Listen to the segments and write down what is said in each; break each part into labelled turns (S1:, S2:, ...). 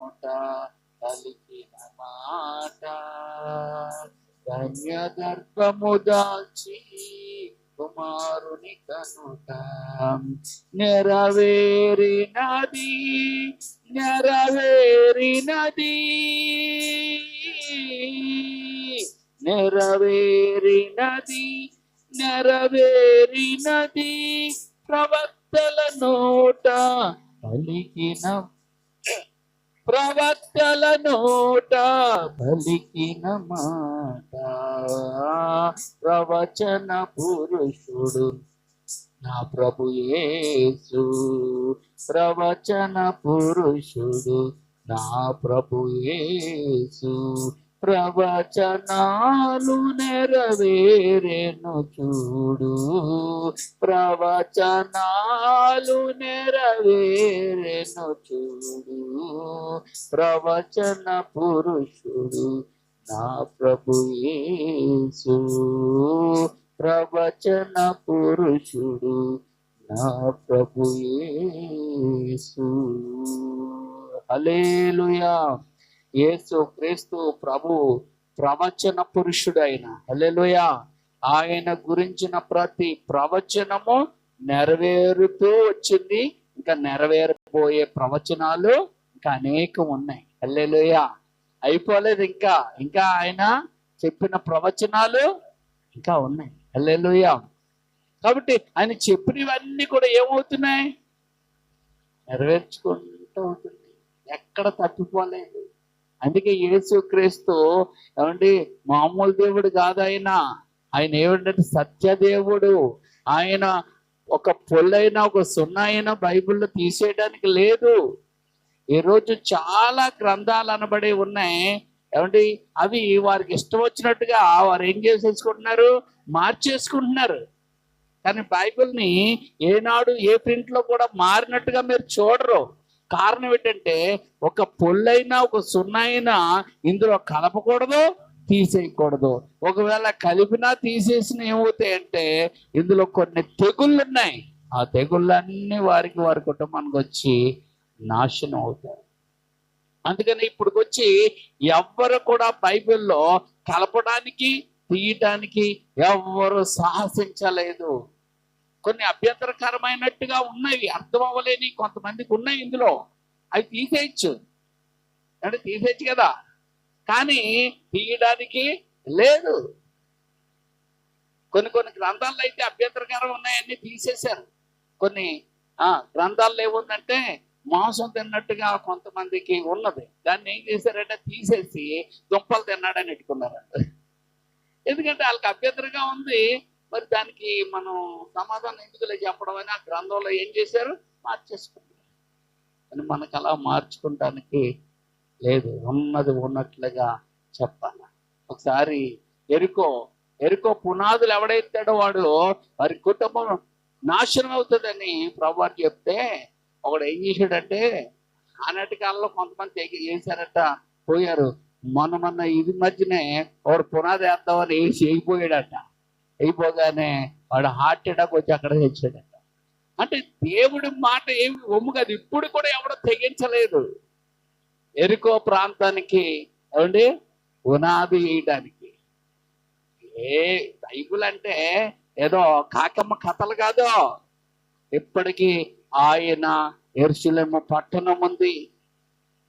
S1: నోట పలికిన మాట కన్యగర్భము దాల్చి కుమారుని కనుట నెరవేరినది నెరవేరినది నెరవేరినది నెరవేరినది ప్రవక్తల నోట పలికిన ప్రవక్తల నోట పలికిన మాట ప్రవచన పురుషుడు నా ప్రభు యేసు ప్రవచన పురుషుడు నా ప్రభు యేసు ప్రవచనాలు నెరవేరెను చూడు ప్రవచనాలు నెరవేరెను చూడు ప్రవచన పురుషుడు నా ప్రభు యేసు ప్రవచన పురుషుడు నా ప్రభు యేసు. హల్లెలూయా. యేసు క్రీస్తు ప్రభు ప్రవచన పురుషుడైన. హల్లెలూయా. ఆయన గురించిన ప్రతి ప్రవచనము నెరవేరుతూ వచ్చింది. ఇంకా నెరవేరబోయే ప్రవచనాలు ఇంకా అనేకం ఉన్నాయి. హల్లెలూయా. అయిపోలేదు. ఇంకా ఇంకా ఆయన చెప్పిన ప్రవచనాలు ఇంకా ఉన్నాయి. హల్లెలూయా. కాబట్టి ఆయన చెప్పినవన్నీ కూడా ఏమవుతున్నాయి? నెరవేర్చుకుంటూ ఉంటుంది. ఎక్కడ తప్పిపోలేదు. అందుకే యేసు క్రీస్తు ఏమండి మామూలు దేవుడు కాదు. ఆయన ఏమిటంటే సత్యదేవుడు. ఆయన ఒక పొల్లైనా ఒక సున్నా అయినా బైబిల్లో తీసేయడానికి లేదు. ఈరోజు చాలా గ్రంథాలు అనబడి ఉన్నాయి. ఏమండి అవి వారికి ఇష్టం వచ్చినట్టుగా వారు ఏం చేసేసుకుంటున్నారు? మార్చేసుకుంటున్నారు. కానీ బైబిల్ని ఏనాడు ఏ ప్రింట్లో కూడా మారినట్టుగా మీరు చూడరు. కారణం ఏంటంటే ఒక పొల్లైనా ఒక సున్నా అయినా ఇందులో కలపకూడదు, తీసేయకూడదు. ఒకవేళ కలిపినా తీసేసిన ఏమవుతాయంటే ఇందులో కొన్ని తెగుళ్ళు ఉన్నాయి. ఆ తెగుళ్ళన్నీ వారి కుటుంబానికి వచ్చి నాశనం అవుతారు. అందుకని ఇప్పుడు వచ్చి ఎవ్వరు కూడా బైబిల్లో కలపడానికి తీయటానికి ఎవ్వరు సాహసించలేదు. కొన్ని అభ్యంతరకరమైనట్టుగా ఉన్నాయి, అర్థం అవ్వలేని కొంతమందికి ఉన్నాయి. ఇందులో అవి తీసేయచ్చు అంటే తీసేయచ్చు కదా, కానీ తీయడానికి లేదు. కొన్ని గ్రంథాల్లో అయితే అభ్యంతరకరం ఉన్నాయన్నీ తీసేశారు. కొన్ని గ్రంథాల్లో ఏముందంటే మాంసం తిన్నట్టుగా కొంతమందికి ఉన్నది. దాన్ని ఏం చేశారంటే తీసేసి దుంపలు తిన్నాడని పెట్టుకున్నారంట. ఎందుకంటే వాళ్ళకి అభ్యంతరంగా ఉంది. మరి దానికి మనం సమాధానం ఎందుకులే చెప్పడం అని ఆ గ్రంథంలో ఏం చేశారు? మార్చేసుకున్నారు. అని మనకు అలా మార్చుకోవటానికి లేదు. ఉన్నది ఉన్నట్లుగా చెప్పాలి. ఒకసారి ఎరుకో పునాదులు ఎవడైతాడో వారి కుటుంబం నాశనం అవుతుందని ప్రభువారు చెప్తే ఒకడు ఏం చేశాడంటే ఆనాటి కాలంలో కొంతమంది చేశారట, పోయారు. మొన్న ఇది మధ్యనే వాడు పునాది వేద్దామని అయిపోయాడట. అయిపోగానే వాడు హార్ట్ అటాక్ వచ్చి అక్కడ తెచ్చాడట. అంటే దేవుడి మాట ఏమి ఒమ్ము కాదు. ఇప్పుడు కూడా ఎవడో తెగించలేదు ఎరుకో ప్రాంతానికి ఏమండి పునాది వేయడానికి. బైబుల్ అంటే ఏదో కాకమ్మ కథలు కాదు. ఇప్పటికీ ఆయన యెరూషలేము పట్టణం ఉంది,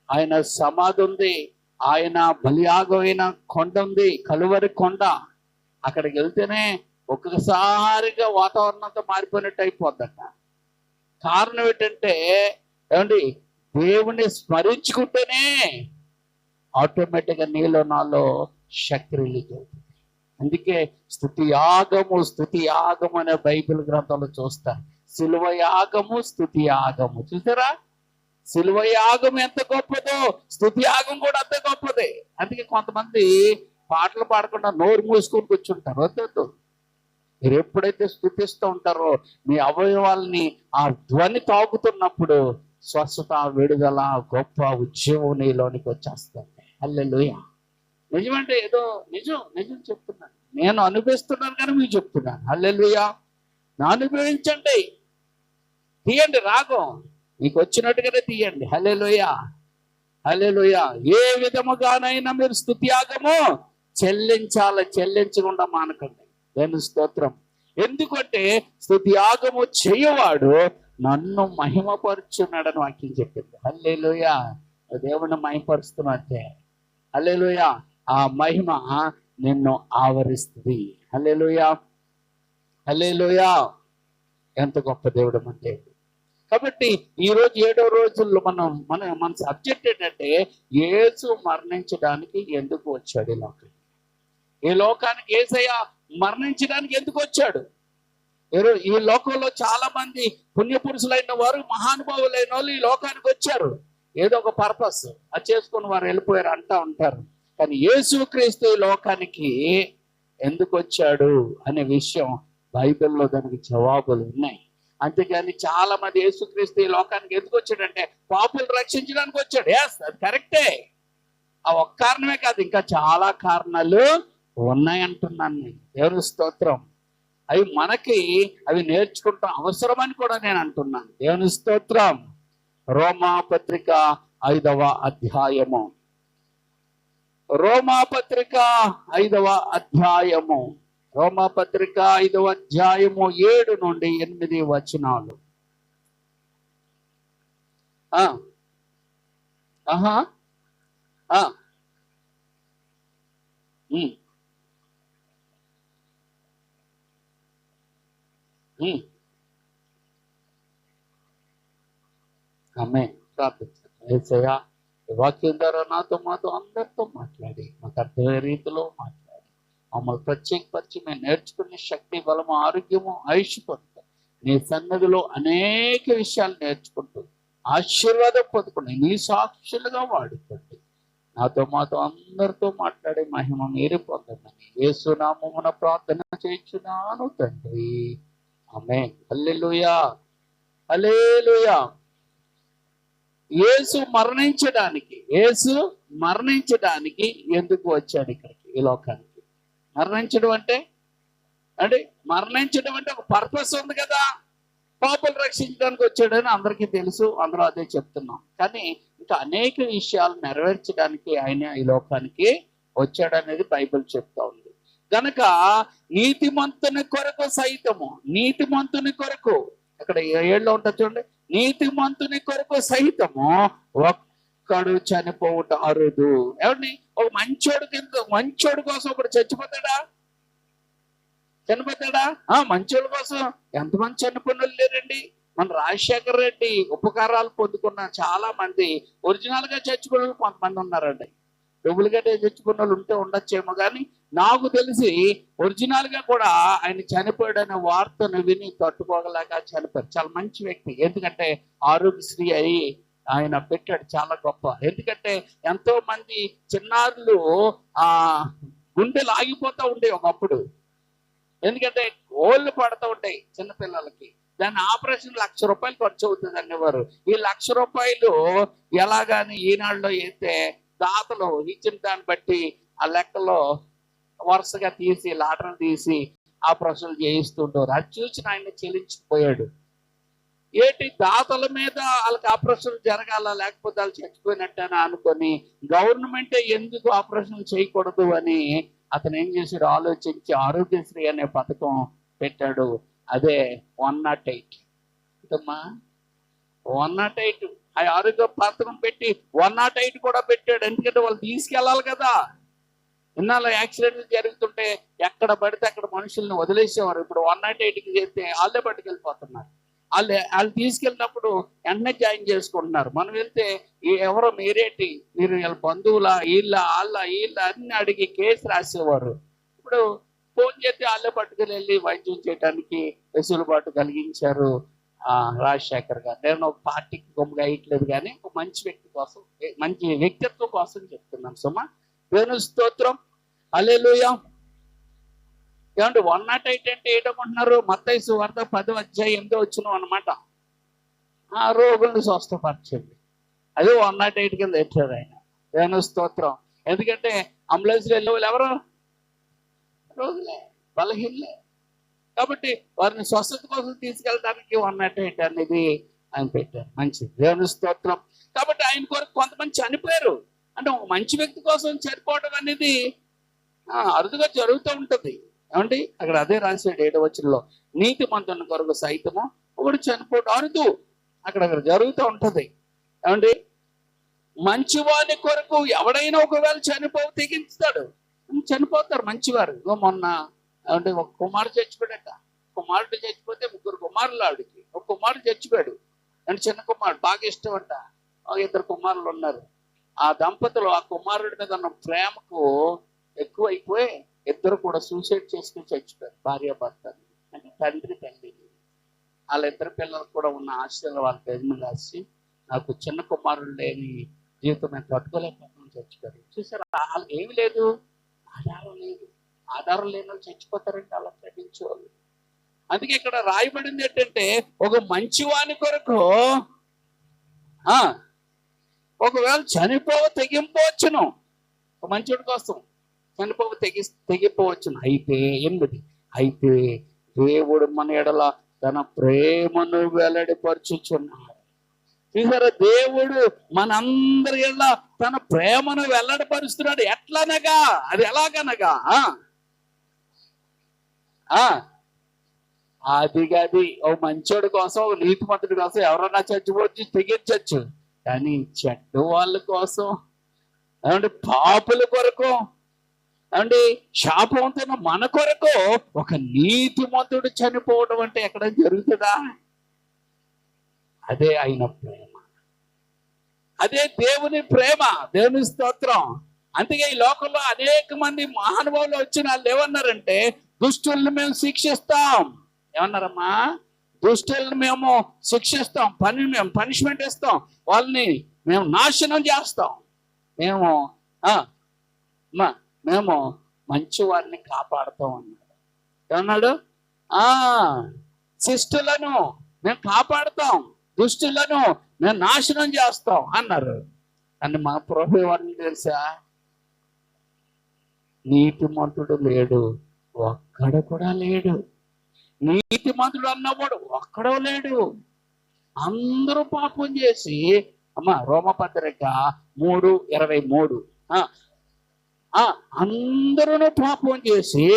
S1: ఆయన సమాధి ఉంది, ఆయన బలియాగమైన కొండ ఉంది, కలువరి కొండ. అక్కడికి వెళ్తేనే ఒక్కసారిగా వాతావరణం అంతా మారిపోయినట్టు అయిపోద్దట. కారణం ఏంటంటే ఏమండి దేవుణ్ణి స్మరించుకుంటేనే ఆటోమేటిక్గా నీలో నాలో శక్తి రిలీజ్ అవుతుంది. అందుకే స్తుతి యాగము అనే బైబిల్ గ్రంథంలో చూస్తారు. సిలువ యాగము, స్తుతి యాగము. చూసారా? సిలువ యాగం ఎంత గొప్పదో స్తుతి యాగం కూడా అంత గొప్పదే. అందుకే కొంతమంది పాటలు పాడకుండా నోరు మూసుకొని కూర్చుంటారు. వద్దు, మీరు ఎప్పుడైతే స్తుతిస్తూ ఉంటారో మీ అవయవాల్ని ఆ ధ్వని తాగుతున్నప్పుడు స్వస్థత, విడుదల, గొప్ప ఉద్యోగం నీలోనికి వచ్చేస్తుంది. హల్లెలూయా. నిజమంటే ఏదో నిజం చెప్తున్నాను. నేను అనుభవిస్తున్నాను కానీ మీకు చెప్తున్నాను. హల్లెలూయా. నా అనుభవించండి, తీయండి రాగం మీకు వచ్చినట్టుగానే తీయండి. హల్లెలూయా. హల్లెలూయా. ఏ విధముగానైనా మీరు స్తుతియాగము చెల్లించకుండా మానకండి. దేవుని స్తోత్రం. ఎందుకంటే స్తుతియాగము చేయవాడు నన్ను మహిమపరుచున్నాడని వాక్యం చెప్పింది. హల్లెలూయా. దేవుని మహిమపరుస్తున్నట్టే. హల్లెలూయా. ఆ మహిమ నిన్ను ఆవరిస్తుంది. హల్లెలూయా. హల్లెలూయా. ఎంత గొప్ప దేవుడు మన దేవుడు. కాబట్టి ఈరోజు 7వ రోజుల్లో మన సబ్జెక్ట్ ఏంటంటే యేసు మరణించడానికి ఎందుకు వచ్చాడు ఈ లోకానికి యేసయ్య మరణించడానికి ఎందుకు వచ్చాడు? ఈ లోకంలో చాలా మంది పుణ్యపురుషులైన వారు, మహానుభావులైన వాళ్ళు ఈ లోకానికి వచ్చారు. ఏదో ఒక పర్పస్ అది చేసుకుని వారు వెళ్ళిపోయారు అంటా ఉంటారు. కానీ యేసుక్రీస్తు ఈ లోకానికి ఎందుకు వచ్చాడు అనే విషయం బైబిల్లో దానికి జవాబులు ఉన్నాయి. అంతేగాని చాలా మంది యేసుక్రీస్తు ఈ లోకానికి ఎందుకు వచ్చాడంటే పాపులు రక్షించడానికి వచ్చాడు. ఎస్, అది కరెక్టే. ఆ ఒక్క కారణమే కాదు, ఇంకా చాలా కారణాలు ఉన్నాయంటున్నాను నేను. దేవుని స్తోత్రం. అవి నేర్చుకుంటాం అవసరమని కూడా నేను అంటున్నాను. దేవుని స్తోత్రం. రోమాపత్రిక 5వ అధ్యాయము. రోమాపత్రిక 5వ అధ్యాయము. రోమాపత్రిక 5వ అధ్యాయము 7 నుండి 8 వచనాలు. ఆమేన్. ప్రార్థించండి. యేసయ్యా, వాక్యం ద్వారా మాతో అందరితో మాట్లాడి మాకు అర్థమయ్యే రీతిలో మాట్లాడి మమ్మల్ని ప్రత్యేకపరిచి మేము నేర్చుకునే శక్తి, బలము, ఆరోగ్యము, ఆయుష్ పొందుతాం. నీ సన్నిధిలో అనేక విషయాలు నేర్చుకుంటూ ఆశీర్వాదం పొందుకుని నీ సాక్షులుగా వాడుకోండి. మాతో అందరితో మాట్లాడే మహిమ మీరే పొందండి. యేసు నామమున ప్రార్థన చేయించున్నాను తండ్రి. ఆమేన్. హల్లెలూయా. హల్లెలూయా. యేసు మరణించడానికి ఎందుకు వచ్చాడు ఇక్కడికి ఈ లోకానికి? మరణించడం అంటే ఒక పర్పస్ ఉంది కదా. పాపులు రక్షించడానికి వచ్చాడని అందరికీ తెలుసు, అందరూ అదే చెప్తున్నాం. కానీ ఇంకా అనేక విషయాలు నెరవేర్చడానికి ఆయన ఈ లోకానికి వచ్చాడనేది బైబిల్ చెప్తా ఉంది. గనక నీతిమంతుని కొరకు అక్కడ 7లో ఉంటుంది చూడండి. నీతిమంతుని కొరకు సైతము ఒక్కడు చనిపోవుట అరుదు. ఎవరిని? ఒక మంచోడు కోసం ఒకడు చనిపోతాడా? మంచోళ్ళ కోసం ఎంతమంది చనిపోయిన లేరండి. మన రాజశేఖర రెడ్డి ఉపకారాలు పొందుకున్న చాలా మంది ఒరిజినల్ గా చచ్చిపోయిన వాళ్ళు కొంతమంది ఉన్నారండి. డబ్బులుగా చచ్చిపోయిన వాళ్ళు ఉంటే ఉండొచ్చేమో, కానీ నాకు తెలిసి ఒరిజినల్ గా కూడా ఆయన చనిపోయాడనే వార్తను విని తట్టుకోగలేక చనిపోయారు. చాలా మంచి వ్యక్తి. ఎందుకంటే ఆరోగ్యశ్రీ అయి ఆయన పెట్టాడు, చాలా గొప్ప. ఎందుకంటే ఎంతో మంది చిన్నారులు గుండెలు ఆగిపోతూ ఉండేవి ఒకప్పుడు. ఎందుకంటే ఓళ్ళు పడుతూ ఉంటాయి చిన్నపిల్లలకి. దాని ఆపరేషన్ ₹1,00,000 ఖర్చు అవుతుంది అనేవారు. ఈ ₹1,00,000 ఎలాగాని ఈనాడులో అయితే దాతలు ఇచ్చిన దాన్ని బట్టి ఆ లెక్కలో వరుసగా తీసి లాటర్లు తీసి ఆపరేషన్లు చేయిస్తుంటారు. అది చూసి ఆయన చెల్లించిపోయాడు. దాతల మీద వాళ్ళకి ఆపరేషన్ జరగాల, లేకపోతే వాళ్ళు చచ్చిపోయినట్టని అనుకొని గవర్నమెంటే ఎందుకు ఆపరేషన్ చేయకూడదు అని అతను ఏం చేశాడు, ఆలోచించి ఆరోగ్యశ్రీ అనే పథకం పెట్టాడు. అదే 108. 108 ఆ ఆరోగ్య పథకం పెట్టి 108 కూడా పెట్టాడు. ఎందుకంటే వాళ్ళు తీసుకెళ్ళాలి కదా. ఇన్నాళ్ళు యాక్సిడెంట్లు జరుగుతుంటే ఎక్కడ పడితే అక్కడ మనుషుల్ని వదిలేసేవారు. ఇప్పుడు 108కి చేస్తే వాళ్ళే పట్టుకెళ్ళిపోతున్నారు. వాళ్ళు తీసుకెళ్ళినప్పుడు వెంటనే జాయిన్ చేసుకుంటున్నారు. మనం వెళ్తే ఎవరో మీరు వీళ్ళ బంధువుల వీళ్ళ అన్ని అడిగి కేసు రాసేవారు. ఇప్పుడు ఫోన్ చేస్తే వాళ్ళే పట్టుకెళ్ళి వైద్యం చేయడానికి వెసులుబాటు కలిగించారు రాజశేఖర్ గారు. నేను ఒక పార్టీకి గొప్పగా వేయట్లేదు, కానీ ఒక మంచి వ్యక్తి కోసం, మంచి వ్యక్తిత్వం కోసం చెప్తున్నాను. సుమా, దేవుని స్తోత్రం. హల్లెలూయా. ఏమంటే 108 అంటే ఏంటనుకుంటున్నారు? మత్తయి సువార్త 10వ అధ్యాయం 8వ వచనం అన్నమాట. ఆ రోగుల్ని స్వస్థపరచండి. అదే 108 కింద పెట్టారు ఆయన. దేవుని స్తోత్రం. ఎందుకంటే అంబులెన్స్లో వెళ్ళే వాళ్ళు ఎవరు? రోగులే, బలహీనలే. కాబట్టి వారిని స్వస్థత కోసం తీసుకెళ్ళడానికి 108 అనేది ఆయన పెట్టారు. మంచిది. దేవుని స్తోత్రం. కాబట్టి ఆయన కొరకు కొంతమంది చనిపోయారు. అంటే ఒక మంచి వ్యక్తి కోసం చనిపోవడం అనేది అరుదుగా జరుగుతూ ఉంటుంది. ఏమండి అక్కడ అదే రాశాడు 7వ వచనంలో, నీతిమంతుని కొరకు సైతము ఒకడు చనిపోవడం అరుదు. అక్కడ జరుగుతూ ఉంటది. ఏమండి మంచివాని కొరకు ఎవడైనా ఒకవేళ తెగించుతాడు, చనిపోతారు మంచివారు. మొన్న అంటే ఒక కుమారుడు చచ్చిపోయాడట. కుమారుడు చచ్చిపోతే 3 కుమారులు ఆవిడికి. ఒక కుమారుడు చచ్చిపోయాడు అంటే చిన్న కుమారుడు, బాగా ఇష్టం అంట. 2 కుమారులు ఉన్నారు. ఆ దంపతులు ఆ కుమారుడి మీద ఉన్న ప్రేమకు ఎక్కువ అయిపోయి 2 కూడా సూసైడ్ చేసుకుని చచ్చిపోయారు, భార్య భర్త. అంటే తండ్రి వాళ్ళ 2 పిల్లలకు కూడా ఉన్న ఆశలు వాళ్ళ పెద్ద రాసి, నాకు చిన్న కుమారుడు లేని జీవితం నేను తట్టుకోలేకపోతున్నాను, చచ్చిపోయారు. చూసారు, వాళ్ళకి ఏమి లేదు, ఆధారం లేదు. ఆధారం లేని వాళ్ళు చచ్చిపోతారంటే అలా ప్రేమించేవాళ్ళు. అందుకే ఇక్కడ రాయబడింది ఏంటంటే, ఒక మంచివాని కొరకు ఒకవేళ తెగింపవచ్చును. ఒక మంచివాడి కోసం తెగింపవచ్చును. అయితే 8, అయితే దేవుడు మన ఎడల తన ప్రేమను వెల్లడిపరుచుచున్నాడు. చూసారా, దేవుడు మనందరి ఎడల తన ప్రేమను వెల్లడిపరుస్తున్నాడు. ఎట్లనగా, అది ఎలాగనగా అది ఓ మంచోడి కోసం, ఓ నీతిమంతుడి కోసం ఎవరన్నా చచ్చిపోవచ్చు, తెగించవచ్చు. కానీ చెడ్డ వాళ్ళ కోసం, ఏమంటే పాపుల కొరకు, ఏమంటే శాపవంతున్న మన కొరకు ఒక నీతిమంతుడు చనిపోవడం అంటే ఎక్కడ జరుగుతుందా? అదే ఆయన ప్రేమ, అదే దేవుని ప్రేమ, దేవుని స్తోత్రం. అందుకే ఈ లోకంలో అనేక మంది మహానుభావులు వచ్చిన వాళ్ళు ఏమన్నారంటే, దుష్టుల్ని మేము శిక్షిస్తాం. ఏమన్నారమ్మా? దుష్టుల్ని మేము శిక్షిస్తాం, పనిష్మెంట్ ఇస్తాం, వాళ్ళని మేము నాశనం చేస్తాం, మేము మంచి వారిని కాపాడుతాం అన్నాడు. ఏమన్నాడు? శిష్టులను మేము కాపాడుతాం, దుష్టులను మేము నాశనం చేస్తాం అన్నారు. కానీ మా ప్రభు వారిని తెలుసా, నీతిమంతుడు లేడు, ఒక్కడు కూడా లేడు. నీతిమంతుడు అన్నవాడు ఒక్కడో లేడు. అందరూ పాపం చేసి, రోమపత్రిక 3:23, అందరూ పాపం చేసి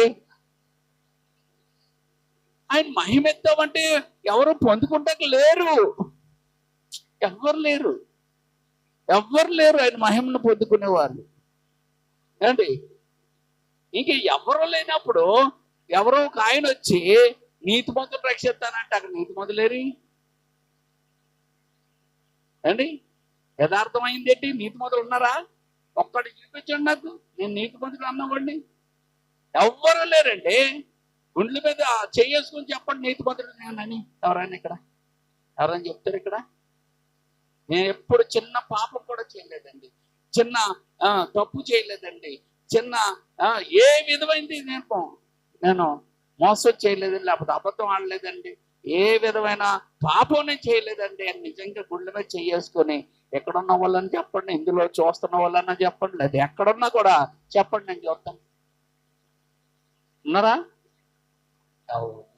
S1: ఆయన మహిమెత్తామంటే ఎవరు పొందుకుంటాక లేరు. ఎవ్వరు లేరు ఆయన మహిమను పొందుకునే వాళ్ళు. ఏంటి, ఇంక ఎవరు లేనప్పుడు ఎవరో ఒక ఆయన వచ్చి నీతిమంతులు రక్షిస్తానంటే అక్కడ నీతిమంతులు లేరు. అండి యథార్థమైంది ఏంటి? నీతిమంతులు ఉన్నారా? ఒక్కటి చూపించండి నాకు, నేను నీతిమంతుడు అన్నవాడిని. ఎవ్వరు లేరండి. గుండెల మీద చేసుకుని చెప్పండి నీతిమంతుడు నేనని. ఎవరైనా చెప్తారు ఇక్కడ? నేను ఎప్పుడు చిన్న పాపం కూడా చేయలేదండి, చిన్న తప్పు చేయలేదండి, చిన్న ఏ విధమైంది నేను మోసం చేయలేదండి, లేకపోతే అబద్ధం ఆడలేదండి, ఏ విధమైన పాపం నేను చేయలేదండి అని నిజంగా గుండె మీద చేసుకొని ఎక్కడున్న వాళ్ళని చెప్పండి, ఇందులో చూస్తున్న వాళ్ళన్నా చెప్పండి, లేదా ఎక్కడున్నా కూడా చెప్పండి, నేను చూస్తాను. ఉన్నారా?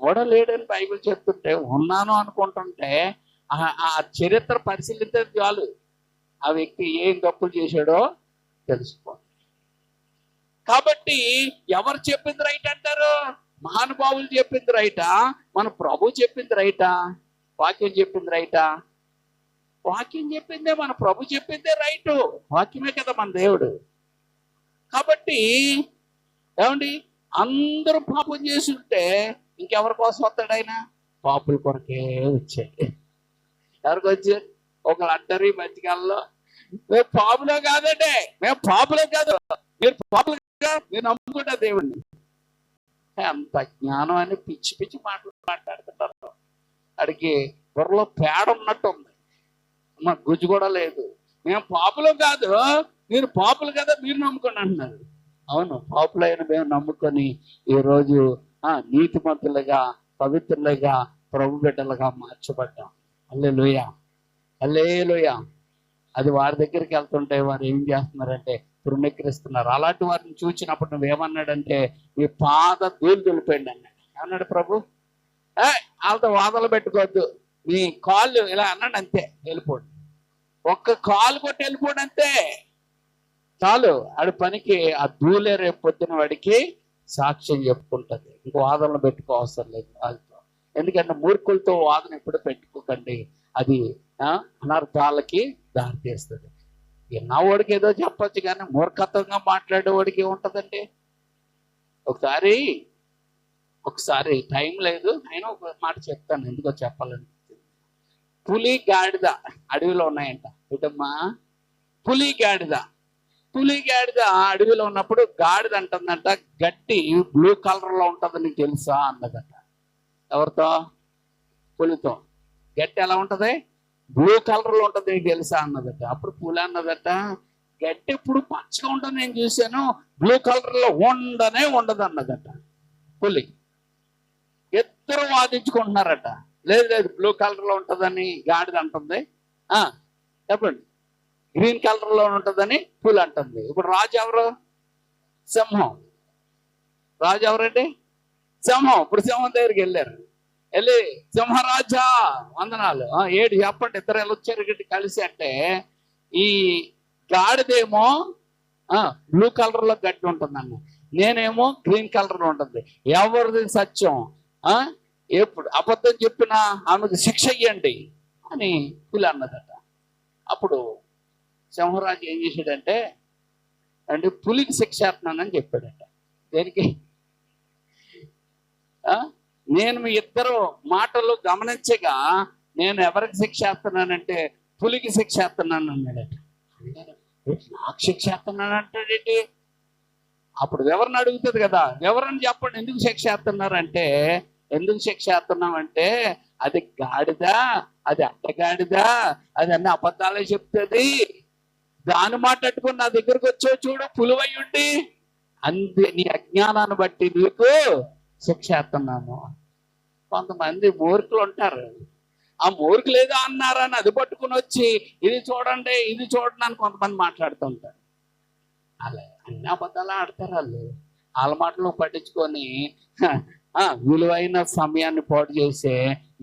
S1: కూడా లేడని బైబిల్ చెప్తుంటే ఉన్నాను అనుకుంటుంటే ఆ చరిత్ర పరిశీలిస్తే చాలు ఆ వ్యక్తి ఏం తప్పులు చేశాడో తెలుసుకో. కాబట్టి ఎవరు చెప్పింది రైట్ అంటారు? మహానుభావులు చెప్పింది రైటా? మన ప్రభు చెప్పింది రైటా? వాక్యం చెప్పింది రైటా? వాక్యం చెప్పిందే, మన ప్రభు చెప్పిందే రైటు. వాక్యమే కదా మన దేవుడు. కాబట్టి ఏమండి, అందరూ పాపం చేసి ఉంటే ఇంకెవరి కోసం వస్తాడు ఆయన? పాపుల కొరకే వచ్చాడు. ఎవరికి వచ్చారు? ఒకళ్ళు అంటారు ఈ మధ్యకాలంలో, మేము పాపులో కాదండి, మేము పాపులే కాదు, మీరు పాపులుగా మీరు నమ్ముకుంటా దేవుణ్ణి. అంత జ్ఞానం అని పిచ్చి పిచ్చి మాట్లాడుతుంటారు. అడిగి బుర్రలో పేడ ఉన్నట్టు ఉంది, మా గుజ్జు కూడా లేదు. మేము పాపులు కాదు, మీరు పాపులు కదా, మీరు నమ్ముకొని అంటున్నారు. అవును, పాపులైన మేము నమ్ముకొని ఈరోజు నీతిమంతులుగా, పవిత్రులుగా, ప్రభు బిడ్డలుగా మార్చబడ్డాం. హల్లెలూయా, హల్లెలూయా. అది వారి దగ్గరికి వెళ్తుంటే వారు ఏం చేస్తున్నారంటే తృణీకరిస్తున్నారు. అలాంటి వారిని చూసినప్పుడు నువ్వేమన్నాడంటే, మీ పాద ధూళి దులిపోయింది అన్నాడు. ఏమన్నాడు ప్రభు? వాళ్ళతో వాదనలు పెట్టుకోవద్దు, మీ కాళ్ళు ఇలా అన్నాడు, అంతే వెళ్ళిపోండి. ఒక్క కాలు కొట్టి వెళ్ళిపోడు అంతే చాలు. ఆడి పనికి ఆ ధూళే రేపు పొద్దున వాడికి సాక్ష్యం చెప్పుకుంటుంది. ఇంకో వాదనలు పెట్టుకో అవసరం లేదు వాళ్ళతో. ఎందుకంటే మూర్ఖులతో వాదన ఎప్పుడు పెట్టుకోకండి, అది అనర్థాలకి దారితీస్తుంది. విన్నవాడికి ఏదో చెప్పచ్చు, కానీ మూర్ఖత్వంగా మాట్లాడేవాడికి ఏముంటుందండి. ఒకసారి టైం లేదు, అయినా ఒక మాట చెప్తాను, ఎందుకో చెప్పాలని. పులి గాడిద అడవిలో ఉన్నాయంట. ఏంటమ్మా? పులి గాడిద అడవిలో ఉన్నప్పుడు గాడిద అంటుందంట, గట్టి బ్లూ కలర్ లో ఉంటది నీకు తెలుసా అన్నదట. ఎవరితో? పులితో. గట్టి ఎలా ఉంటది? బ్లూ కలర్ లో ఉంటది నీకు తెలుసా అన్నదట. అప్పుడు పులి అన్నదట, గట్టి ఎప్పుడు పచ్చగా ఉంటుంది నేను చూశాను, బ్లూ కలర్ లో ఉండదు అన్నదట పులి. ఇద్దరు వాదించుకుంటున్నారట. లేదు బ్లూ కలర్ లో ఉంటుందని గాడిద అంటుంది. చెప్పండి. గ్రీన్ కలర్ లో ఉంటుందని పులి అంటుంది. ఇప్పుడు రాజు ఎవరు? సింహం. రాజు ఎవరండి? సింహం. ఇప్పుడు సింహం దగ్గరికి వెళ్ళి సింహరాజా వందనాలు, ఏడు చెప్పండి. ఇద్దరు వెళ్ళొచ్చారు కలిసి. అంటే ఈ గాడిదేమో బ్లూ కలర్ లో గడ్డి ఉంటుందన్న, నేనేమో గ్రీన్ కలర్ లో ఉంటుంది. ఎవరిది సత్యం? ఎప్పుడు అబద్ధం చెప్పినా ఆమెకు శిక్ష ఇయ్యండి అని పులి అన్నదట. అప్పుడు సింహరాజు ఏం చేశాడంటే, అంటే పులికి శిక్ష వేస్తున్నానని చెప్పాడట. దేనికి? నేను మీ ఇద్దరు మాటలు గమనించగా నేను ఎవరికి శిక్ష వేస్తున్నానంటే పులికి శిక్ష వేస్తున్నాను అన్నాడట. నాకు శిక్ష వేస్తున్నానంటాడేంటి? అప్పుడు వివరణ అడుగుతుంది కదా, వివరణ చెప్పండి, ఎందుకు శిక్ష వేస్తున్నారంటే, ఎందుకు శిక్ష వేస్తున్నామంటే అది గాడిద, అది అడ్డగాడిద, అది అన్ని అబద్ధాలే చెప్తుంది, దాన్ని మాట్లాడుకుని నా దగ్గరకు వచ్చావు చూడు పులివయ్యుండి, అంతే నీ అజ్ఞానాన్ని బట్టి నీకు శిక్ష వేస్తున్నాను. కొంతమంది మూర్ఖులు ఉంటారు, ఆ మూర్ఖులు ఏదో అన్నారని అది పట్టుకుని వచ్చి ఇది చూడండి అని కొంతమంది మాట్లాడుతూ ఉంటారు. అలా అన్ని అబద్ధాలు ఆడతారు వాళ్ళు. వాళ్ళ మాటలు పట్టించుకొని విలువైన సమయాన్ని పాడు చేసే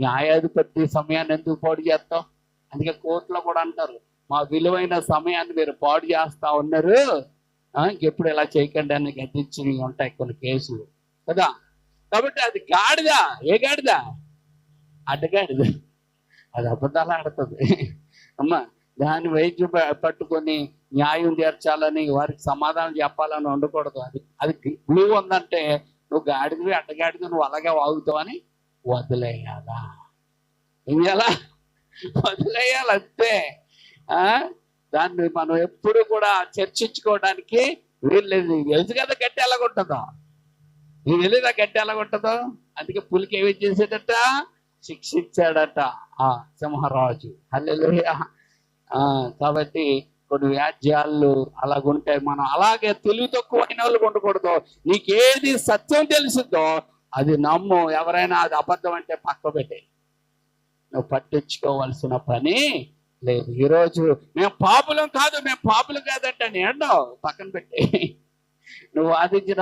S1: న్యాయాధిపతి సమయాన్ని ఎందుకు పాడు చేస్తావు? అందుకే కోర్టులో కూడా అంటారు, మా విలువైన సమయాన్ని మీరు పాడు చేస్తా ఉన్నారు, ఇంకెప్పుడు ఇలా చేయకండి అని గద్దించి ఉంటాయి కొన్ని కేసులు కదా. కాబట్టి అది గాడిద. ఏ గాడిద? అడ్డగాడిద. అది అబద్ధాలు ఆడుతుంది. అమ్మా, దాన్ని వైద్యం పట్టుకొని న్యాయం తీర్చాలని వారికి సమాధానం చెప్పాలని ఉండకూడదు. అది బ్లూ ఉందంటే నువ్వు గాడిదివి, అడ్డగాడిది, నువ్వు అలాగే వాగుతావని వదిలేయాలా? ఏం చేయాలా? వదిలేయాలి అంతే. దాన్ని మనం ఎప్పుడు కూడా చర్చించుకోవడానికి వీల్లేదు. నీకు తెలుసు కదా గట్టి ఎలాగుంటుందో, నీకు తెలియదా గట్టి ఎలాగుంటుందో. అందుకే పులికి ఏమి చేసేటట? శిక్షించాడట ఆ సింహరాజు. హల్లెలూయా. కాబట్టి కొన్ని వ్యాజ్యాలు అలాగుంటాయి. మనం అలాగే తెలివి తక్కువైన వాళ్ళు ఉండకూడదు. నీకేది సత్యం తెలుసుద్దో అది నమ్ము. ఎవరైనా అది అబద్ధం అంటే పక్క పెట్టే, నువ్వు పట్టించుకోవాల్సిన పని లేదు. ఈరోజు మేము పాపులం కాదంటే నేను పక్కన పెట్టి నువ్వు వాదించిన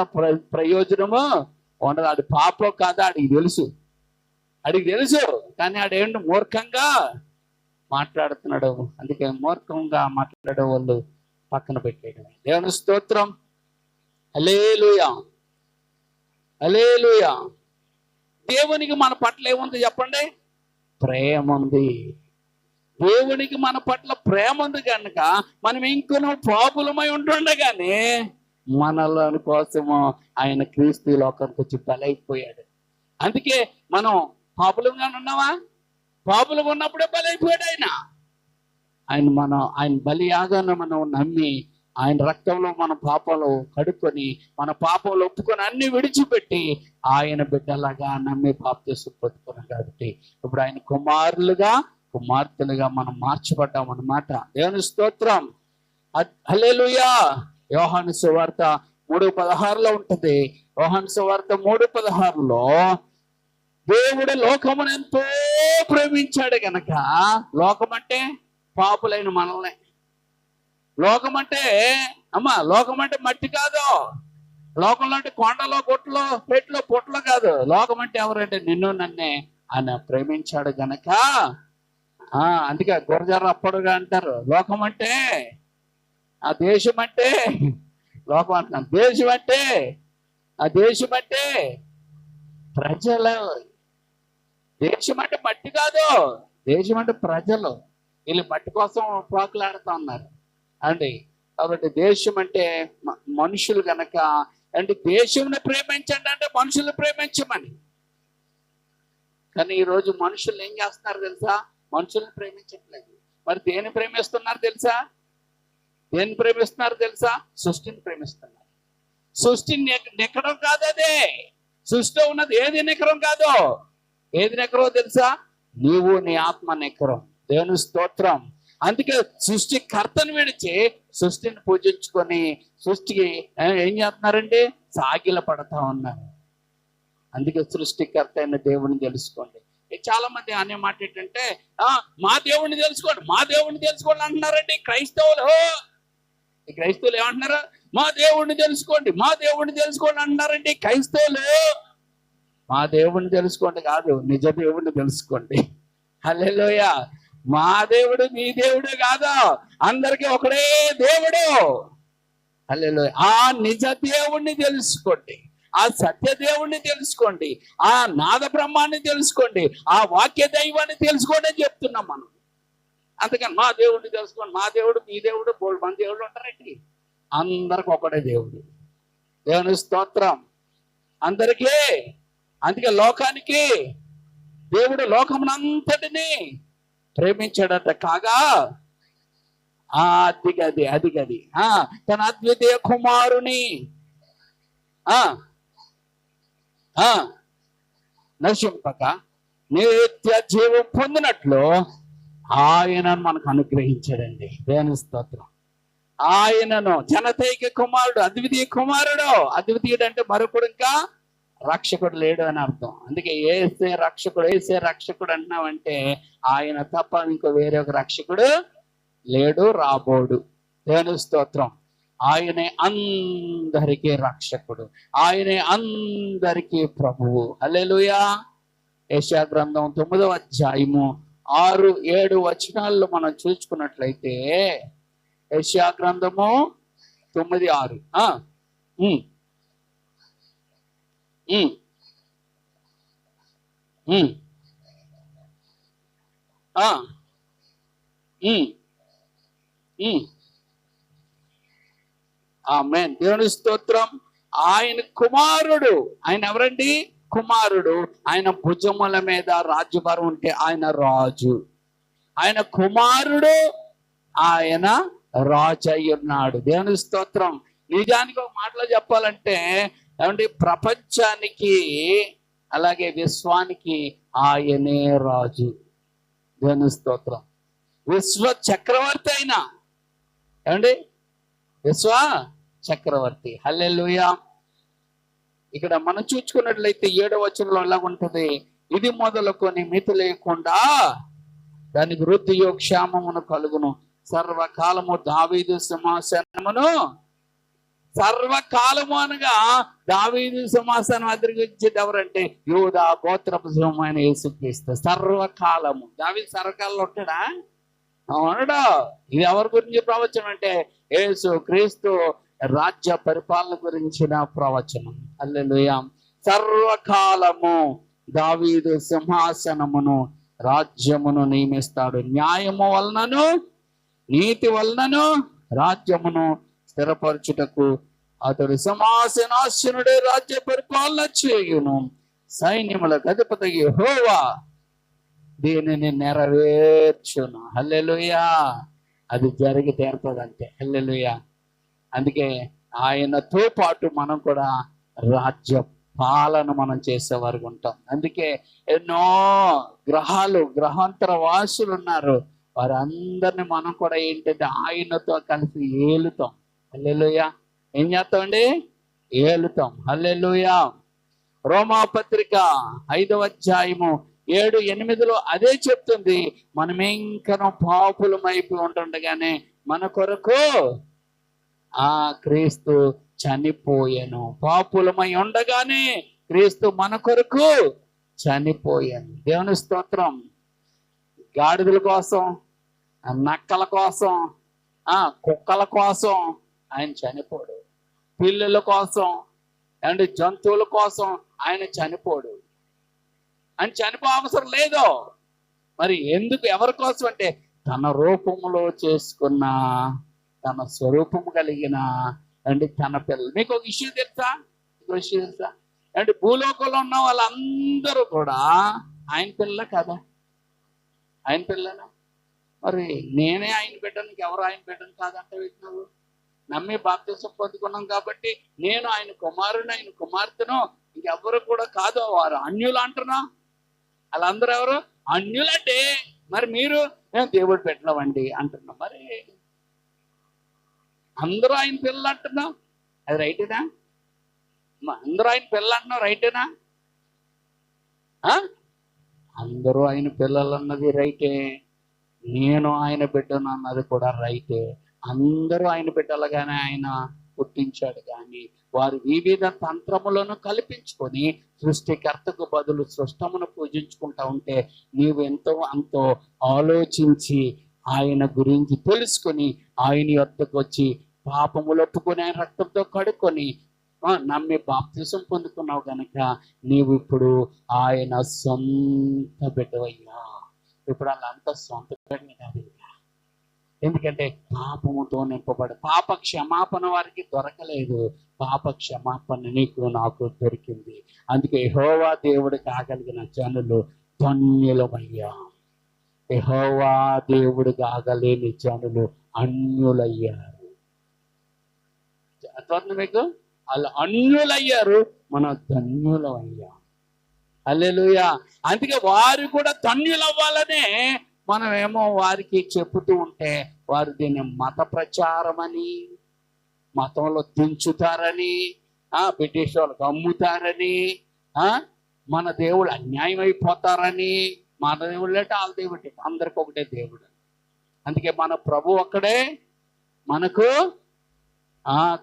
S1: ప్రయోజనము ఉండదు. ఆడు పాపం కాదా అడిగి తెలుసు, కానీ ఆడేంటి మూర్ఖంగా మాట్లాడుతున్నాడు. అందుకే మూర్ఖంగా మాట్లాడే వాళ్ళు పక్కన పెట్టేయడం. దేవుని స్తోత్రం. హల్లెలూయా. దేవునికి మన పట్ల ఏముంది చెప్పండి? ప్రేమ ఉంది. దేవునికి మన పట్ల ప్రేమ ఉంది కనుక మనం ఇంకొన పాపులమై ఉంటుండగానే మనల కోసము ఆయన క్రీస్తు లోకానికి వచ్చి బలైపోయాడు. అందుకే మనం పాపులంగా ఉన్నావా? పాపులుగా ఉన్నప్పుడే బలైపోయాడు ఆయన బలియాగానే మనం నమ్మి ఆయన రక్తంలో మన పాపాలు కడుక్కొని మన పాపాలు ఒప్పుకొని అన్ని విడిచిపెట్టి ఆయన బిడ్డలాగా నమ్మి బాప్తిసం పొందుకున్నాం. కాబట్టి ఇప్పుడు ఆయన కుమార్తెలుగా మనం మార్చబడ్డాం అన్నమాట. దేవుని స్తోత్రం. హల్లెలూయా. యోహాను సువార్త 3:16 ఉంటుంది. యోహాను సువార్త 3:16 దేవుడు లోకమును ఎంతో ప్రేమించాడు గనక, లోకం అంటే పాపులైన మనల్ని, లోకం అంటే మట్టి కాదు, లోకంలో అంటే కొండలో గుట్టలో పెట్లో పుట్టలో కాదు. లోకం అంటే ఎవరంటే నిన్ను నన్నే ఆయన ప్రేమించాడు గనక అందుకే గురజార అప్పుడుగా అంటారు, లోకం అంటే ఆ దేశం అంటే, లోకం అంటున్నాను, దేశం అంటే ఆ దేశం అంటే ప్రజలు. దేశం అంటే మట్టి కాదు, దేశం అంటే ప్రజలు. వీళ్ళు మట్టి కోసం పోకులాడుతూ ఉన్నారు అండి. కాబట్టి దేశం అంటే మనుషులు గనక, అంటే దేశంని ప్రేమించండి అంటే మనుషుల్ని ప్రేమించమని. కానీ ఈరోజు మనుషులు ఏం చేస్తున్నారు తెలుసా? మనుషుల్ని ప్రేమించట్లేదు. మరి దేని ప్రేమిస్తున్నారు తెలుసా? దేన్ని ప్రేమిస్తున్నారు తెలుసా? సృష్టిని ప్రేమిస్తున్నారు. సృష్టిని నెక్కడం కాదు, అదే సృష్టిలో ఉన్నది ఏది నెక్కడం కాదు. ఏది నెక్కరో తెలుసా? నీవు నీ ఆత్మ నెక్కరం. దేవుని స్తోత్రం. అందుకే సృష్టికర్తను విడిచి సృష్టిని పూజించుకొని సృష్టికి ఏం చేస్తున్నారంటే సాగిల పడతా ఉన్నారు. అందుకే సృష్టికర్త అయిన దేవుని తెలుసుకోండి. చాలా మంది అనే మాట ఏంటంటే, మా దేవుణ్ణి తెలుసుకోండి, మా దేవుణ్ణి తెలుసుకోండి అంటున్నారండి క్రైస్తవులు. ఈ క్రైస్తవులు ఏమంటున్నారు? మా దేవుణ్ణి తెలుసుకోండి, మా దేవుణ్ణి తెలుసుకోండి అంటున్నారండి క్రైస్తవులు. మా దేవుణ్ణి తెలుసుకోండి కాదు, నిజ దేవుణ్ణి తెలుసుకోండి. హల్లెలూయా. మా దేవుడు మీ దేవుడు కాదు, అందరికీ ఒకడే దేవుడు. హల్లెలూయా. ఆ నిజ దేవుణ్ణి తెలుసుకోండి, ఆ సత్య దేవుణ్ణి తెలుసుకోండి, ఆ నాద బ్రహ్మాన్ని తెలుసుకోండి, ఆ వాక్య దైవాన్ని తెలుసుకోండి అని చెప్తున్నాం మనం. అందుకని మా దేవుడిని తెలుసుకోండి. మా దేవుడు మీ దేవుడు బోల్డ్ మంది దేవుడు ఉంటారండి. అందరికి ఒకటే దేవుడు. దేవుని స్తోత్రం. అందరికీ. అందుకే లోకానికి దేవుడు లోకమునంతటిని ప్రేమించాడట. కాగా అది గది తన అద్వితీయ కుమారుని నశింపక నిత్య జీవం పొందినట్లు ఆయనను మనకు అనుగ్రహించాడండి. దేవుని స్తోత్రం. ఆయనను జనతైక కుమారుడు, అద్వితీయ కుమారుడు. అద్వితీయుడు అంటే మరొకడు ఇంకా రక్షకుడు లేడు అని అర్థం. అందుకే ఏసే రక్షకుడు అంటున్నామంటే ఆయన తప్ప ఇంకో వేరే ఒక రక్షకుడు లేడు, రాబోడు. దేవుని స్తోత్రం. ఆయనే అందరికీ రక్షకుడు, ఆయనే అందరికీ ప్రభువు. హల్లెలూయా. యెషయా గ్రంథం 9వ అధ్యాయము 6-7 వచనాల్లో మనం చూసుకున్నట్లయితే, యెషయా గ్రంథము 9:6. ఆమేన్. దేవుని స్తోత్రం. ఆయన కుమారుడు. ఆయన ఎవరండి? కుమారుడు. ఆయన భుజముల మీద రాజ్యభారం ఉంటే ఆయన రాజు. ఆయన కుమారుడు, ఆయన రాజు అయి ఉన్నాడు. దేవుని స్తోత్రం. నిజానికి ఒక మాటలో చెప్పాలంటే ఏమంటే ప్రపంచానికి అలాగే విశ్వానికి ఆయనే రాజు. దేవుని స్తోత్రం. విశ్వ చక్రవర్తి అయినా ఏమండి, విశ్వ చక్రవర్తి. హల్లెలూయా. ఇక్కడ మనం చూసుకున్నట్లయితే 7వ వచనంలో ఎలా ఉంటుంది? ఇది మొదలుకొని మితి లేకుండా దానికి వృద్ధియో క్షేమమును కలుగును, సర్వకాలము దావీదు సింహాసనమును. సర్వకాలము అనగా దావీదు సింహాసనం అధిగమించేది ఎవరంటే యూదా గోత్రపు సింహమైన యేసుక్రీస్తు. సర్వకాలము. దావీదు సర్వకాలంలో ఉంటాడా? ఉండడు. ఇది ఎవరి గురించి ప్రవచనం అంటే యేసు క్రీస్తు రాజ్య పరిపాలన గురించిన ప్రవచనం. హల్లెలూయా. సర్వకాలము దావీదు సింహాసనమును రాజ్యమును నియమిస్తాడు. న్యాయము వలనను నీతి వలనను రాజ్యమును స్థిరపరచుటకు అతడు సింహాసనాసనుడే రాజ్య పరిపాలన చేయును. సైన్యములకు అధిపతి యెహోవా దీనిని నెరవేర్చును. హల్లెలూయా. అది జరిగి తీరుతుందంటే. హల్లెలూయా. అందుకే ఆయనతో పాటు మనం కూడా రాజ్య పాలన మనం చేసేవారు ఉంటాం. అందుకే ఎన్నో గ్రహాంతర వాసులు ఉన్నారు. వారందరిని మనం కూడా ఏంటంటే ఆయనతో కలిసి ఏలుతాం. హల్లెలూయా. ఏం చేస్తామండి? ఏలుతాం. హల్లెలూయా. రోమాపత్రిక 5వ అధ్యాయము 7-8 అదే చెప్తుంది. మనం ఇంకనూ పాపులమైపోయి ఉంటుండగానే మన కొరకు క్రీస్తు చనిపోయాను. పాపులమై ఉండగానే క్రీస్తు మన కొరకు చనిపోయాను. దేవుని స్తోత్రం. గాడిదల కోసం, నక్కల కోసం, కుక్కల కోసం ఆయన చనిపోడు. పిల్లుల కోసం అండ్ జంతువుల కోసం ఆయన చనిపోడు. ఆయన చనిపో అవసరం లేదు. మరి ఎందుకు, ఎవరి కోసం అంటే తన రూపంలో చేసుకున్న, తన స్వరూపము కలిగిన అండ్ తన పిల్లలు. మీకు ఒక విషయం తెలుసా? అంటే భూలోకంలో ఉన్న వాళ్ళందరూ కూడా ఆయన పిల్లలు కదా? ఆయన పిల్లలు. మరి నేనే ఆయన బిడ్డను, ఎవరు ఆయన బిడ్డను కాదంటే నువ్వు నమ్మి బాప్తిసం పొందుకున్నాం కాబట్టి నేను ఆయన కుమారుని, ఆయన కుమార్తెను, ఇంకెవరు కూడా కాదు. వారు అన్యులు అంటున్నా. వాళ్ళందరూ ఎవరు? అన్యులంటే మరి మీరు మేము దేవుడు పెట్టలేమండి అంటున్నాం. మరి అందరూ ఆయన పిల్లలు అంటున్నాం, అది రైటేనా? అందరూ ఆయన పిల్లలు అంటున్నాం, రైటేనా? అందరూ ఆయన పిల్లలు అన్నది రైటే, నేను ఆయన బిడ్డను అన్నది కూడా రైటే. అందరూ ఆయన బిడ్డలుగానే ఆయన పుట్టించాడు. కానీ వారు వివిధ తంత్రములను కల్పించుకొని సృష్టికర్తకు బదులు సృష్టమును పూజించుకుంటా ఉంటే నీవు ఎంతో అంతో ఆలోచించి ఆయన గురించి తెలుసుకొని ఆయన యొద్దకు వచ్చి పాపములు ఒప్పుకొని ఆయన రక్తంతో కడుక్కొని నమ్మి బాప్తిసం పొందుకున్నావు కనుక నీవు ఇప్పుడు ఆయన సొంత బిడ్డవయ్యా. ఇప్పుడు వాళ్ళంతా సొంత బిడ్డని కాదు. ఎందుకంటే పాపముతో నింపబడి పాప క్షమాపణ వారికి దొరకలేదు. పాప క్షమాపణ నీకు నాకు దొరికింది. అందుకే యెహోవా దేవుడు కాగలిగిన జనులు ధన్యులమయ్యా. యెహోవా దేవుడు కాగలేని జనులు అన్యులయ్యారు. అర్థం మీకు? వాళ్ళు అన్యులయ్యారు, మనం ధన్యులమయ్యాం. హల్లెలూయా. అందుకే వారు కూడా ధన్యులవ్వాలనే మనమేమో వారికి చెబుతూ ఉంటే వారు దీన్ని మత ప్రచారం అని, మతంలో దించుతారని, బ్రిటిష్ వాళ్ళకి అమ్ముతారని, మన దేవుడు అన్యాయం అయిపోతారని. మన దేవుడు అంటే వాళ్ళ దేవుడు, అందరికి ఒకటే దేవుడు. అందుకే మన ప్రభు ఒక్కడే, మనకు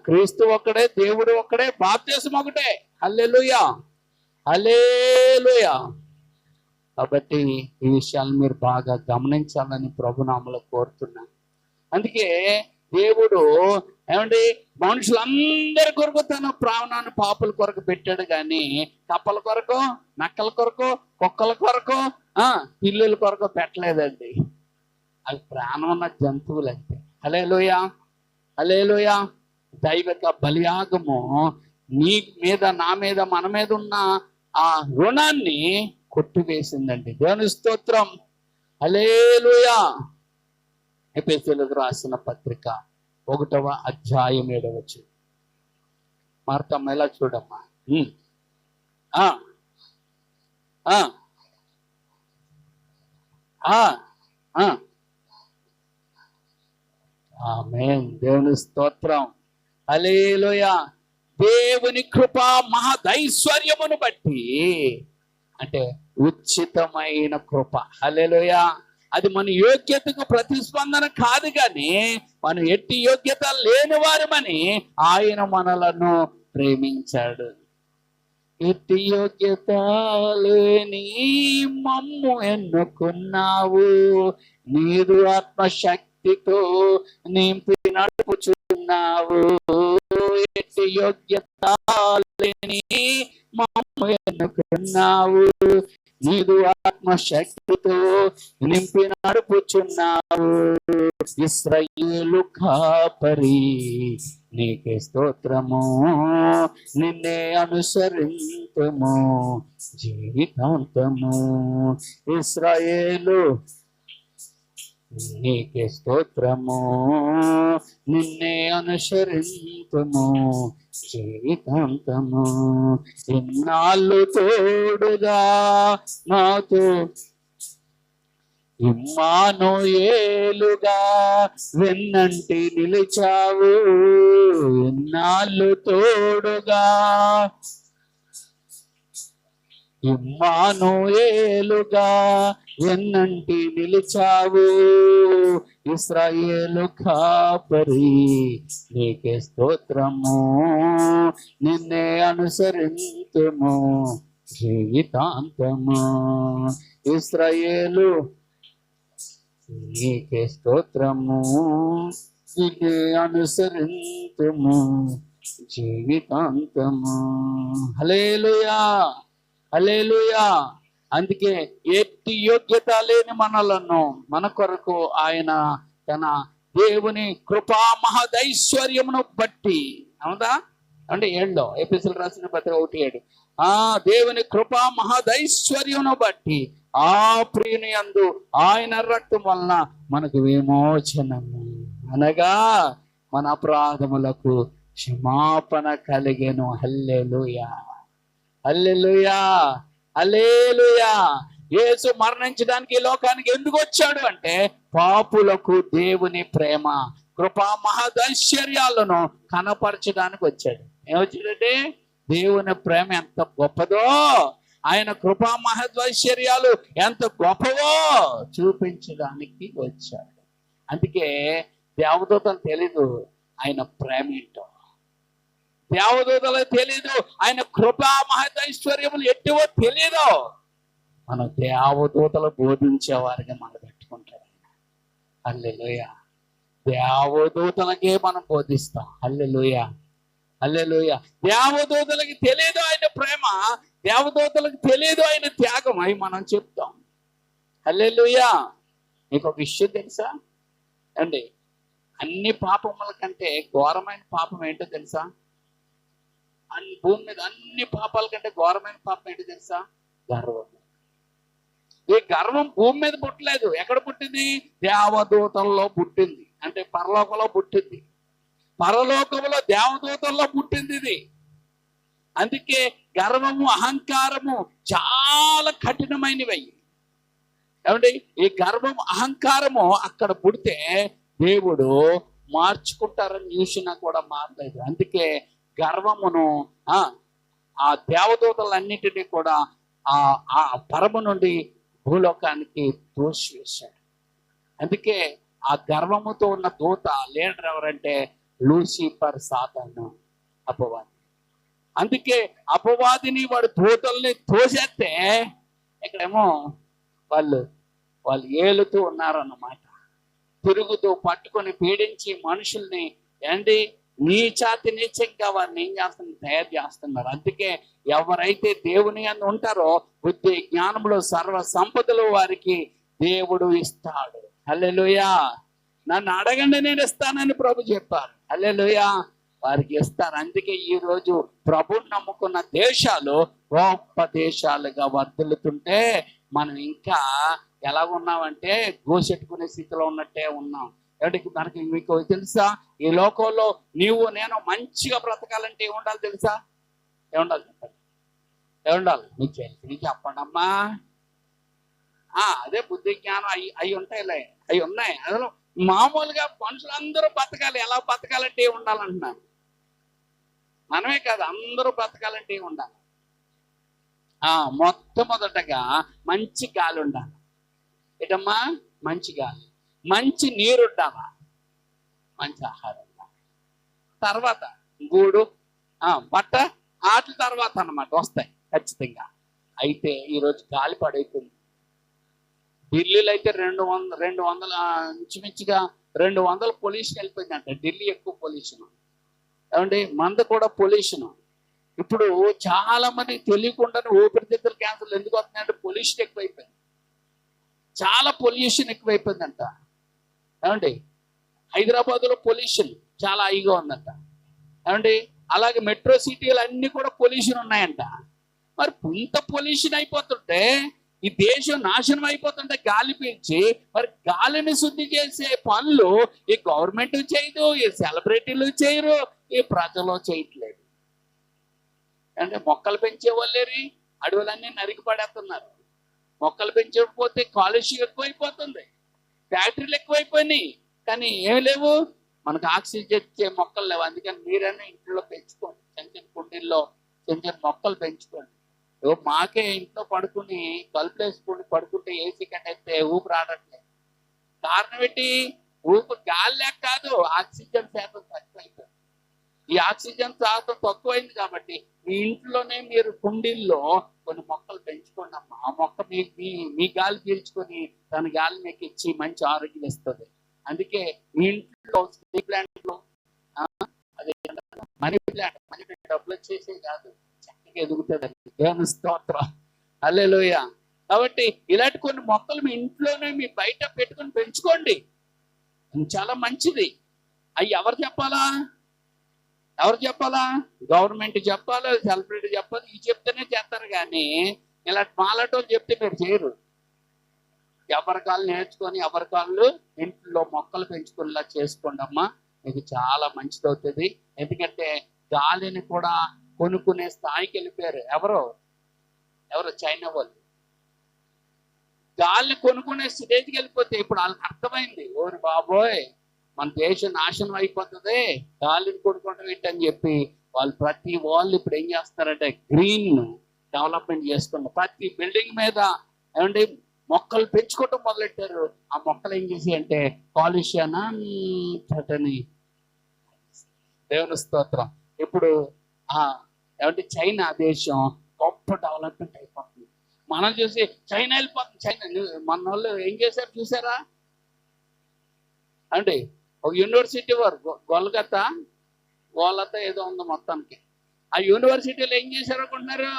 S1: క్రీస్తు ఒక్కడే, దేవుడు ఒక్కడే, బాప్తిసం ఒకటే. హల్లెలూయా, హల్లెలూయా. కాబట్టి ఈ విషయాలు మీరు బాగా గమనించాలని ప్రభునామలో కోరుతున్నాను. అందుకే దేవుడు ఏమండి మనుషులందరి కొరకు తన ప్రాణాన్ని పాపుల కొరకు పెట్టాడు, కానీ కప్పల కొరకు, నక్కల కొరకు, కుక్కల కొరకు, పిల్లుల కొరకు పెట్టలేదండి. అవి ప్రాణం ఉన్న జంతువులు అంతే. హల్లెలూయా, హల్లెలూయా. దైవిక బలియాగము నీ మీద, నా మీద, మన మీద ఉన్న ఆ రుణాన్ని కొట్టివేసిందండి. దేవుని స్తోత్రం. హల్లెలూయా. ఎఫెసీయులకు రాసిన పత్రిక 1వ అధ్యాయం 7వ వచనం. మార్తమ్మ ఎలా చూడమ్మా. ఆమేన్. దేవుని స్తోత్రం. హల్లెలూయా. దేవుని కృప మహదైశ్వర్యమును బట్టి, అంటే ఉచితమైన కృప. హల్లెలూయా. అది మన యోగ్యతకు ప్రతిస్పందన కాదు, కానీ మనం ఎట్టి యోగ్యత లేని వారమని ఆయన మనలను ప్రేమించాడు. ఎట్టి యోగ్యత లేని మమ్ము ఎన్నుకున్నావు, నీదు ఆత్మశక్తితో నింపి నడుపుచున్నావు. ఎట్టి యోగ్యత లేని మమ్ము ఎన్నుకున్నావు, నీదు ఆత్మశక్తితో నింపి నడుపుచున్నావు. ఇశ్రాయేలు కాపరి నీకే స్తోత్రము, నిన్నే అనుసరింతుము జీవితాంతము. ఇశ్రాయేలు నీకే స్తోత్రము, నిన్నే అనుసరింతుము జీవితాంతము. ఇన్నాళ్ళు తోడుగా నాతో ఇమ్మానుయేలుగా వెన్నంటి నిలిచావు. ఇన్నాళ్ళు తోడుగా ఇమ్మానుయేలుగా వెన్నంటి నిలిచావు. ఇశ్రాయేలు కాపరి నీకే స్తోత్రము, నిన్నే అనుసరింతుము జీవితాంతము. ఇశ్రాయేలు నీకే స్తోత్రము, నీకే అనుసరింతుము జీవితాంతము. హల్లెలూయా, హల్లెలూయా. అందుకే ఎట్టి యోగ్యత లేని మనలను మన కొరకు ఆయన తన దేవుని కృపా మహదైశ్వర్యమును బట్టి, అవునా అంటే ఏళ్ళలో ఎపిసోడ్ రాసిన పత్రిక 1:7, దేవుని కృపా మహదైశ్వర్యమును బట్టి ఆ ప్రియుని యందు ఆయన రక్తం వలన మనకు విమోచనము, అనగా మన అపరాధములకు క్షమాపణ కలిగెను. హల్లెలూయా, హల్లెలూయా, హల్లెలూయా. యేసు మరణించడానికి ఈ లోకానికి ఎందుకు వచ్చాడు అంటే పాపులకు దేవుని ప్రేమ కృపా మహదైశ్వర్యాలను కనపరచడానికి వచ్చాడు. ఏమొచ్చాడంటే దేవుని ప్రేమ ఎంత గొప్పదో, ఆయన కృపా మహదైశ్వర్యాలు ఎంత గొప్పవో చూపించడానికి వచ్చాడు. అందుకే దేవదూతలు తెలీదు ఆయన ప్రేమ ఏంటో, దేవదూతలకు తెలీదు ఆయన కృపా మహదైశ్వర్యములు ఎట్టివో తెలీదు. మన దేవదూతలు బోధించేవారిగా మనం పెట్టుకుంటాడు ఆయన. హల్లెలూయా. దేవదూతలకే మనం బోధిస్తాం. హల్లెలూయా, హల్లెలూయా. దేవదూతలకి తెలియదు ఆయన ప్రేమ, దేవదూతలకు తెలియదు ఆయన త్యాగం, అవి మనం చెప్తాం. హల్లెలూయా. మీకు ఒక విషయం తెలుసా అండి, అన్ని పాపముల కంటే ఘోరమైన పాపం ఏంటో తెలుసా? భూమి మీద అన్ని పాపాల కంటే ఘోరమైన పాపం ఏంటో తెలుసా? గర్వం. ఈ గర్వం భూమి మీద పుట్టలేదు, ఎక్కడ పుట్టింది? దేవదూతల్లో పుట్టింది. అంటే పరలోకంలో పుట్టింది, పరలోకంలో దేవదూతల్లో పుట్టింది ఇది. అందుకే గర్వము అహంకారము చాలా కఠినమైనవి. ఏమండి, ఈ గర్వము అహంకారము అక్కడ పుడితే దేవుడు మార్చుకుంటారని చూసినా కూడా మారలేదు. అందుకే గర్వమును ఆ దేవదూతలన్నిటినీ కూడా ఆ పరము నుండి భూలోకానికి తోసివేశాడు. అందుకే ఆ గర్వముతో ఉన్న దూత లీడర్ ఎవరంటే లూసిఫర్, సాతాను, అపవాది. అందుకే అపవాదిని వాడు దూతల్ని తోసేస్తే ఇక్కడేమో వాళ్ళు ఏలుతూ ఉన్నారన్నమాట. తిరుగుతూ పట్టుకొని పీడించి మనుషుల్ని నీచాతి నీచంగా వారిని ఏం చేస్తున్నారు? తయారు చేస్తున్నారు. అందుకే ఎవరైతే దేవుని యందు ఉంటారో బుద్ధి జ్ఞానంలో సర్వ సంపదలు వారికి దేవుడు ఇస్తాడు. హల్లెలూయా. నన్ను అడగండి నేను ఇస్తానని ప్రభు చెప్పారు. హల్లెలూయా. వారికి ఇస్తారు. అందుకే ఈ రోజు ప్రభుని నమ్ముకున్న దేశాలు గొప్ప దేశాలుగా వర్ధిల్లుతుంటే మనం ఇంకా ఎలా ఉన్నామంటే గోసెట్టుకునే స్థితిలో ఉన్నట్టే ఉన్నాం. మనకి మీకు తెలుసా, ఈ లోకంలో నీవు నేను మంచిగా బ్రతకాలంటే ఏముండాలి తెలుసా? ఏముండాలి చెప్పండి, ఏముండాలి? మీకు తెలిసి చెప్పండి అమ్మా. అదే బుద్ధి జ్ఞానం అవి ఉంటాయిలే, అవి ఉన్నాయి. అందులో మామూలుగా మనుషులందరూ బతకాలి. ఎలా బతకాలంటే ఏమి ఉండాలంటున్నాను? మనమే కాదు, అందరూ బతకాలంటే ఏమి ఉండాలి? మొట్టమొదటగా మంచి గాలి ఉండాలి. ఏటమ్మా? మంచి గాలి, మంచి నీరు ఉండాలా, మంచి ఆహారం ఉండాలి, తర్వాత గూడు, బట్ట, వాటి తర్వాత అన్నమాట వస్తాయి ఖచ్చితంగా. అయితే ఈరోజు గాలి పడైపోయింది. ఢిల్లీలో అయితే 200 ఇంచుమించుగా 200 పొల్యూషన్ వెళ్ళిపోయిందంట. ఢిల్లీ ఎక్కువ పొల్యూషన్. ఏమండి, మంద కూడా పొల్యూషన్. ఇప్పుడు చాలా మంది తెలియకుండానే ఊపిరితిత్తుల క్యాన్సర్లు ఎందుకు వస్తున్నాయంటే పొల్యూషన్ ఎక్కువైపోయింది. చాలా పొల్యూషన్ ఎక్కువైపోయిందంట. ఏమండి, హైదరాబాద్లో పొల్యూషన్ చాలా హైగా ఉందంట. ఏమండి, అలాగే మెట్రో సిటీలు అన్ని కూడా పొల్యూషన్ ఉన్నాయంట. మరి ఇంత పొల్యూషన్ అయిపోతుంటే ఈ దేశం నాశనం అయిపోతుంటే గాలి పీల్చి, మరి గాలిని శుద్ధి చేసే పనులు ఈ గవర్నమెంట్ చేయదు, ఈ సెలబ్రిటీలు చేయరు, ఈ ప్రజలు చేయట్లేదు. అంటే మొక్కలు పెంచే వాళ్ళేరి అడవులన్నీ నరికి పడేస్తున్నారు. మొక్కలు పెంచకపోతే కాలుష్యం ఎక్కువైపోతుంది, ఫ్యాక్టరీలు ఎక్కువైపోయినాయి. కానీ ఏం లేవు, మనకు ఆక్సిజన్ ఇచ్చే మొక్కలు లేవు. అందుకని మీరైనా ఇంట్లో పెంచుకోండి, చిన్న కుండీల్లో చిన్న మొక్కలు పెంచుకోండి. మాకే ఇంట్లో పడుకుని తలుపులు వేసుకుని పడుకుంటే ఏసీ కట్టేస్తే ఊపిరి ఆడట్లేదు. కారణం ఏంటి? ఊపిరి గాలి లేక కాదు, ఆక్సిజన్ శాతం తక్కువైపోయింది. ఈ ఆక్సిజన్ శాతం తక్కువైంది కాబట్టి మీ ఇంట్లోనే మీరు కుండీల్లో కొన్ని మొక్కలు పెంచుకోండి అమ్మా. ఆ మొక్క మీ గాలి పీల్చుకొని తన గాలి మీకు ఇచ్చి మంచి ఆరోగ్యం ఇస్తుంది. అందుకే మీ ఇంట్లో స్నేక్ ప్లాంట్లు, అదే మనీ ప్లాంట్ డబ్బులు వచ్చేసి కాదు, చక్కగా ఎదుగుతుంది. దేవుని స్తోత్రం, హల్లెలూయా. కాబట్టి ఇలాంటి కొన్ని మొక్కలు మీ ఇంట్లోనే మీ బయట పెట్టుకొని పెంచుకోండి, చాలా మంచిది. అవి ఎవరు చెప్పాలా? గవర్నమెంట్ చెప్పాలి, సెలబ్రిటీ చెప్పాలి. ఇవి చెప్తేనే చేస్తారు, కానీ ఇలాంటి మాలటోళ్ళు చెప్తే మీరు చేయరు. ఎవరి కాళ్ళు నేర్చుకొని ఎవరి కాళ్ళు ఇంట్లో మొక్కలు పెంచుకునేలా చేసుకోండి అమ్మా, మీకు చాలా మంచిది అవుతుంది. ఎందుకంటే గాలిని కూడా కొనుక్కునే స్థాయికి వెళ్ళిపోయారు. ఎవరు చైనా వాళ్ళు గాలిని కొనుక్కునే స్టేజ్కి వెళ్ళిపోతే ఇప్పుడు వాళ్ళకి అర్థమైంది, ఓరి బాబోయ్ మన దేశం నాశనం అయిపోతుంది, గాలిని కొనుక్కోవడం ఏంటని చెప్పి ప్రతి వాళ్ళు ఇప్పుడు ఏం చేస్తారంటే గ్రీన్ డెవలప్మెంట్ చేసుకున్నారు. ప్రతి బిల్డింగ్ మీద ఏమంటే మొక్కలు పెంచుకోవటం మొదలెట్టారు. ఆ మొక్కలు ఏం చేసి అంటే కాలుష్యాన్ని అంతటని, దేవుని స్తోత్రం. ఇప్పుడు ఏమంటే చైనా దేశం గొప్ప డెవలప్మెంట్ అయిపోతుంది. మనం చూసి చైనా వెళ్ళిపోతుంది. చైనా మన వాళ్ళు ఏం చేశారు చూసారా అంటే, ఒక యూనివర్సిటీ వారు గోలత ఏదో ఉంది మొత్తానికి. ఆ యూనివర్సిటీలో ఏం చేశారు అనుకుంటున్నారు?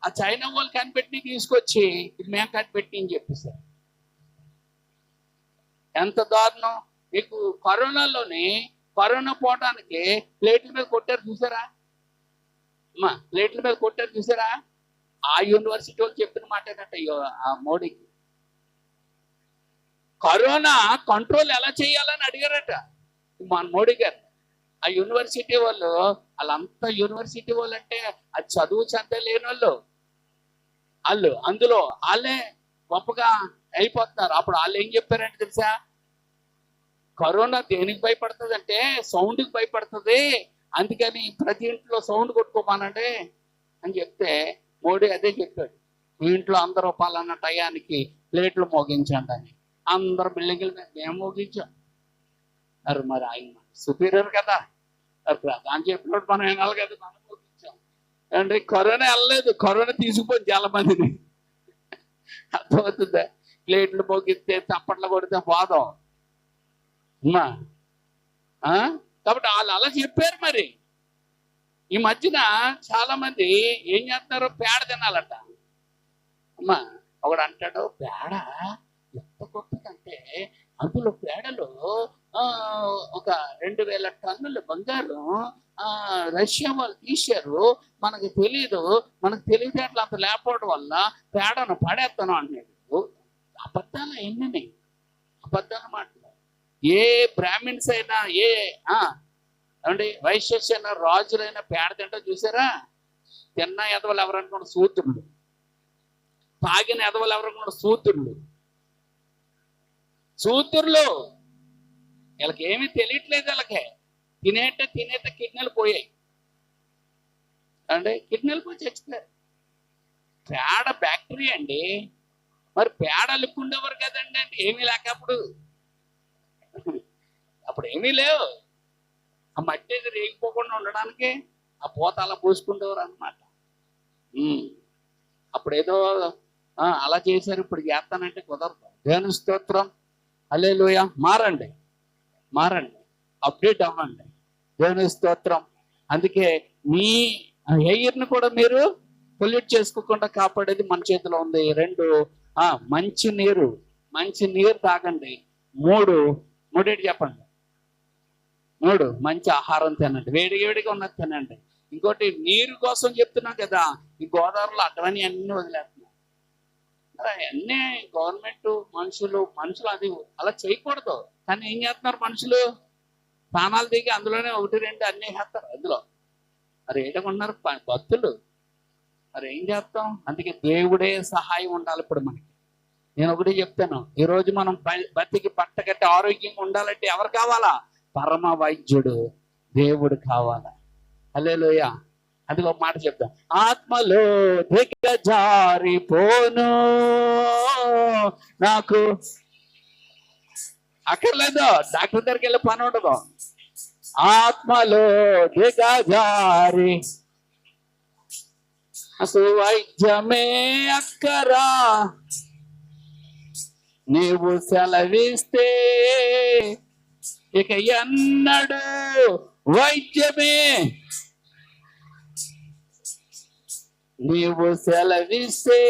S1: ఆ చైనా వాళ్ళు కనిపెట్టి తీసుకొచ్చి ఇది మేము కనిపెట్టి అని చెప్పేశారు. ఎంత దారుణం! మీకు కరోనా పోవడానికి ప్లేట్ల మీద కొట్టారు చూసారా అమ్మా, ప్లేట్ల మీద కొట్టారు చూసారా? ఆ యూనివర్సిటీ వాళ్ళు చెప్పిన మాట ఏంటంటే ఆ మోడీకి కరోనా కంట్రోల్ ఎలా చేయాలని అడిగారట మన మోడీ గారు. ఆ యూనివర్సిటీ వాళ్ళంతా యూనివర్సిటీ వాళ్ళు అంటే అది చదువు లేని వాళ్ళు అందులో వాళ్ళే గొప్పగా అయిపోతున్నారు. అప్పుడు వాళ్ళు ఏం చెప్పారంటే తెలుసా, కరోనా దేనికి భయపడుతుంది అంటే సౌండ్కి భయపడుతుంది, అందుకని ప్రతి ఇంట్లో సౌండ్ కొట్టుకోమానండి అని చెప్తే మోడీ అదే చెప్పాడు, మీ ఇంట్లో అందరూ పలానా టయానికి ప్లేట్లు మోగించండి అని. అందరు బిల్డింగ్ల మీద మేము మోగించాం. మరి ఆయన సుపీరియర్ కదా, ప్రధాని చెప్పినట్టు మనం వినాలి కదా, మనం మోగించాం. అంటే కరోనా వెళ్ళలేదు, కరోనా తీసుకుపోయింది చాలా మందిని. అర్థమవుతుందా? ప్లేట్లు మోగిస్తే చప్పట్లు కొడితే పోదాం అమ్మా. కాబట్టి వాళ్ళు అలా చెప్పారు. మరి ఈ మధ్యన చాలా మంది ఏం చేస్తున్నారు, పేడ తినాలట అమ్మా. ఒకడు అంటాడు, పేడ ఎంత గొప్పదంటే అందులో పేడలో ఒక 2000 టన్నుల బంగారం రష్యా వాళ్ళు తీశారు, మనకు తెలియదు, మనకు తెలివితేటలు అంత లేకపోవడం వల్ల పేడను పడేస్తాను అన్నాడు. అబద్ధాలు ఎన్ని అబద్ధాలు మాటలు. ఏ బ్రాహ్మిన్స్ అయినా ఏమండి వైశ్యస్ అయినా రాజులైనా పేడ తింటా చూసారా? తిన్న ఎదవలు ఎవరనుకున్న సూత్రులు, తాగిన ఎదవలు ఎవరనుకున్న సూత్రులు వీళ్ళకి ఏమీ తెలియట్లేదు. వీళ్ళకి తినేట కిడ్నీలు పోయాయి అంటే కిడ్నీలు పోయి చచ్చిపోయారు. పేడ బ్యాక్టీరియా అండి. మరి పేడ లిక్కుండేవారు కదండి, ఏమీ లేక అప్పుడు ఏమీ లేవు. ఆ మట్టి అది రేగిపోకుండా ఉండడానికి ఆ పోత అలా పోసుకుంటేవారు అనమాట. అప్పుడు ఏదో అలా చేశారు, ఇప్పుడు చేస్తానంటే కుదరదు. దేవుని స్తోత్రం, హల్లెలూయా. మారండి, అప్డేట్ అవ్వండి. దేవుని స్తోత్రం. అందుకే మీ ఎయిర్ని కూడా మీరు పొల్యూట్ చేసుకోకుండా కాపాడేది మన చేతిలో ఉంది. 2 మంచి నీరు తాగండి. 3 చెప్పండి. 3 మంచి ఆహారం తినండి, వేడిగా ఉన్నది తినండి. ఇంకోటి నీరు కోసం చెప్తున్నాం కదా, ఈ గోదావరిలో అడ్డమని అన్ని వదిలేస్తున్నారు. అన్నీ గవర్నమెంట్ మనుషులు అది అలా చేయకూడదు, కానీ ఏం చేస్తున్నారు మనుషులు? స్నానాలు దిగి అందులోనే 1, 2 అన్నీ వేస్తారు అందులో. మరి ఏంటకున్నారు భక్తులు, మరి ఏం చేస్తాం? అందుకే దేవుడే సహాయం ఉండాలి. ఇప్పుడు మనకి నేను ఒకటి చెప్తాను, ఈరోజు మనం బతికి పట్టగట్టి ఆరోగ్యంగా ఉండాలంటే ఎవరు కావాలా? పరమ వైద్యుడు దేవుడు కావాలా. హల్లెలూయా. అది ఒక మాట చెప్తాం, ఆత్మలో దిగజారిపోను నాకు అక్కర్లేదు, డాక్టర్ దగ్గరికి వెళ్ళి పని ఉండదు. ఆత్మలో దిగజారి అసలు వైద్యమే అక్కరా నీవు సెలవిస్తే ఇక ఎన్నడు వైద్యమే నీవు సెలవిస్తే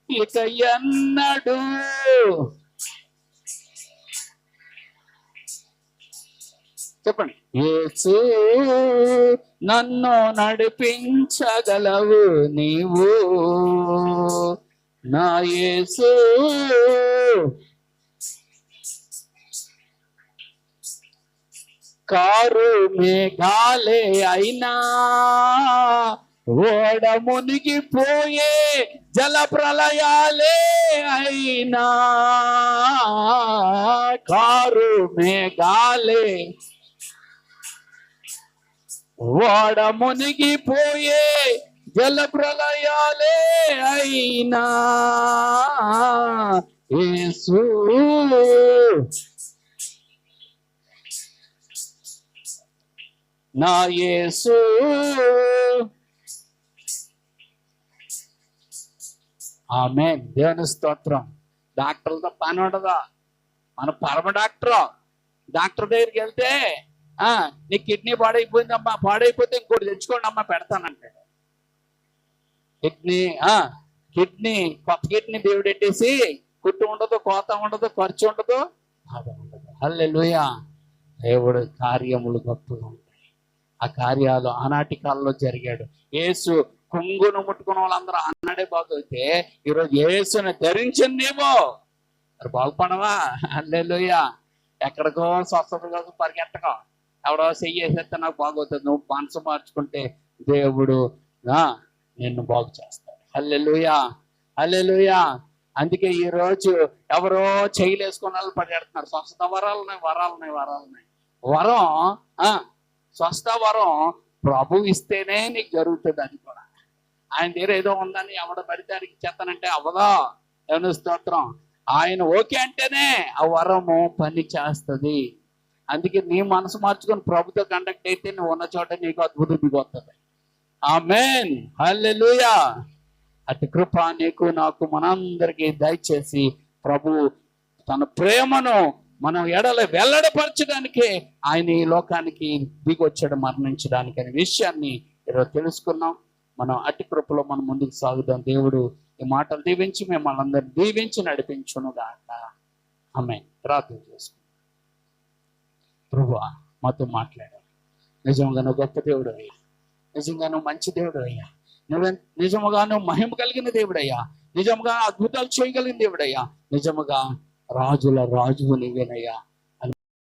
S1: ఇక ఎన్నడు చెప్పండి. యేసు నన్ను నడిపించగలవు నీవు నా యేసు కారు మేఘాలే అయినా ఓడ మునిగిపోయే జల ప్రళయాలే అయినా కారు మేఘాలే ఓడ మునిగిపోయే జల ప్రళయాలే అయినా యేసు నా యేసు ఆమేన్. దేవుని స్తోత్రం. డాక్టర్లతో పని ఉండదా? మన పరమ డాక్టర్ దగ్గరికి వెళ్తే నీ కిడ్నీ పాడైపోయిందమ్మా, పాడైపోతే ఇంకోటి తెచ్చుకోండి అమ్మా పెడతానంటాడు. కిడ్నీ కొత్త కిడ్నీ దేవుడు పెట్టేసి కుట్టు ఉండదు, కోత ఉండదు, ఖర్చు ఉండదు, బాధ ఉండదు. హల్లెలూయా. దేవుడు కార్యములు గొప్పగా ఉంటాయి. ఆ కార్యాలు ఆనాటి కాలంలో జరిగాడు. యేసు కొంగును ముట్టుకున్న వాళ్ళందరూ అన్నాడే బాగైతే ఈరోజు యేసుని ధరించిందేమో మరి బాగుపడవా? హల్లెలూయా. ఎక్కడికో స్వస్థత కోసం పరిగెట్టకో, ఎవడో చెయ్యేసేస్తే నాకు బాగవుతుంది. నువ్వు మనసు మార్చుకుంటే దేవుడు నిన్ను బాగు చేస్తాడు. హల్లెలూయా, హల్లెలూయా. అందుకే ఈ రోజు ఎవరో చేయలేసుకున్న వాళ్ళు పరిగెడుతున్నారు. స్వస్థత వరాలున్నాయి. వరం స్వస్థ వరం ప్రభు ఇస్తేనే నీకు జరుగుతుంది. అది కూడా ఆయన దగ్గర ఏదో ఉందని ఎవడ పడితే ఇచ్చేస్తానంటే అవ్వదా. దేవుని స్తోత్రం. ఆయన ఓకే అంటేనే ఆ వరము పని చేస్తుంది. అందుకే నీ మనసు మార్చుకొని ప్రభుతో కండక్ట్ అయితే నువ్వు ఉన్న చోట నీకు అద్భుతం దిగొస్తుంది. ఆమేన్, హల్లెలూయా. అటు కృప నీకు నాకు మనందరికీ దయచేసి ప్రభు తన ప్రేమను మనం ఎడల వెల్లడపరచడానికి ఆయన ఈ లోకానికి దిగొచ్చాడు, మరణించడానికి అనే విషయాన్ని ఈరోజు తెలుసుకున్నాం. మనం అట్టి కృపలో మనం ముందుకు సాగుదాం. దేవుడు ఈ మాటలు దీవించి మిమ్మల్ని అందరినీ దీవించి నడిపించును గాక. ఆమేన్. ప్రార్థన చేసుకుందాం. ప్రభువా, మాతో మాట్లాడావు. నిజంగా నువ్వు గొప్ప దేవుడు అయ్యా, నిజంగా నువ్వు మంచి దేవుడు అయ్యా, నువ్వు నిజముగా నువ్వు మహిమ కలిగిన దేవుడయ్యా, నిజముగా అద్భుతాలు చేయగలిగిన దేవుడయ్యా, నిజముగా రాజుల రాజువు నీవేనయ్యా.